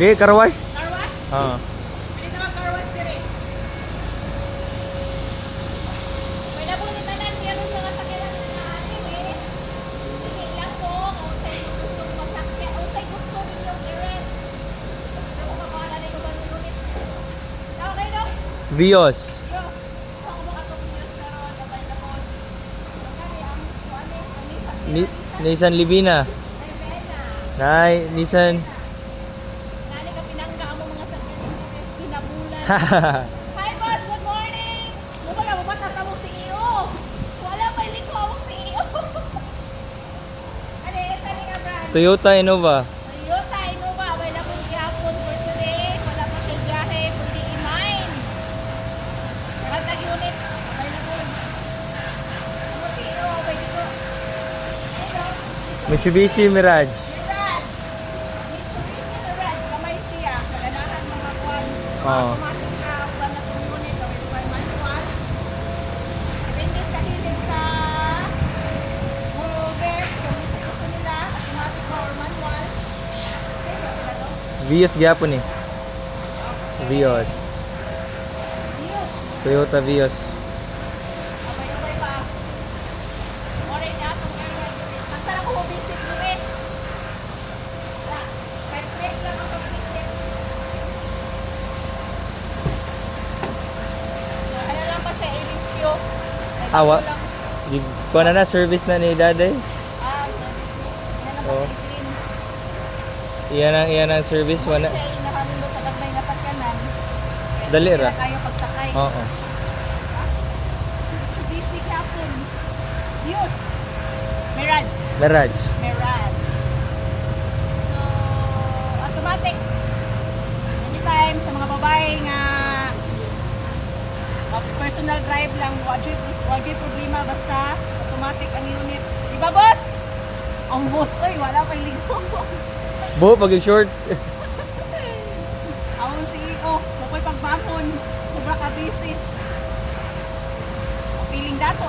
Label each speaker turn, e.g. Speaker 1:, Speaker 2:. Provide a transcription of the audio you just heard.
Speaker 1: Di, karwash?
Speaker 2: Carwash?
Speaker 1: Oo.
Speaker 2: Pwede naman carwash dire. May nabunit na lang meron sa kasakyan na atin eh. Hindi lang po, kung sa'yo gustong masakyan, kung sa'yo gusto ninyong i-rent. Gusto ko makahala na yung mga unit. Okay, no?
Speaker 1: Vios.
Speaker 2: Yo, gusto ko makatong news pero sabay na po. Magkari ang kuwane, ang
Speaker 1: Nissan Livina. Nay, Nissan.
Speaker 2: Nani ka pinangga mo mga sakyan kinabulan. Hi boss, good morning! Muna mo matata mo CEO. Wala pa liko ako CEO. Ano yung tani nga brand?
Speaker 1: Toyota Innova.
Speaker 2: Toyota Innova, available gyapon for today. Wala pa kay biyahe, pwede i-mine. Karagdag unit, available. Ano CEO, pwede ko.
Speaker 1: Mitsubishi Mirage.
Speaker 2: Mirage! Mitsubishi Mirage, kamay siya. Kaganahan mga kwan.
Speaker 1: Oo.
Speaker 2: Automatic ka, wala na itong unit. O, ito ay manual. Depende sa hilig sa mover. Kung gusto nila, automatic ba or manual. Okay, wala to.
Speaker 1: Vios gyapon eh. Vios.
Speaker 2: Yes.
Speaker 1: Toyota Vios.
Speaker 2: Abay-abay pa. Oray na itong area. Basta lang ko visit dito. Perfect lang ang pag-visit. Ano lang pa siya, i-review.
Speaker 1: Awa.
Speaker 2: Lang.
Speaker 1: Kuha na service na ni daday.
Speaker 2: Yan ang
Speaker 1: Oo.
Speaker 2: pag-green.
Speaker 1: Iyan ang service. Wala.
Speaker 2: Siya ay nakalulot sa gagmay na sakyanan.
Speaker 1: Dali ra.
Speaker 2: Kaya kayo pagsakay.
Speaker 1: Oo.
Speaker 2: Busy kapon. Use. Mirage.
Speaker 1: Mirage.
Speaker 2: Mirage. So, automatic. Anytime sa mga babae nga personal drive lang, wagi problema basta automatic ang unit. Diba boss? Ang boss ko wala pa ligo.
Speaker 1: Buho pag short.
Speaker 2: Ang CEO, makoy pagbangon. Sobra ka busy. Feeling dato,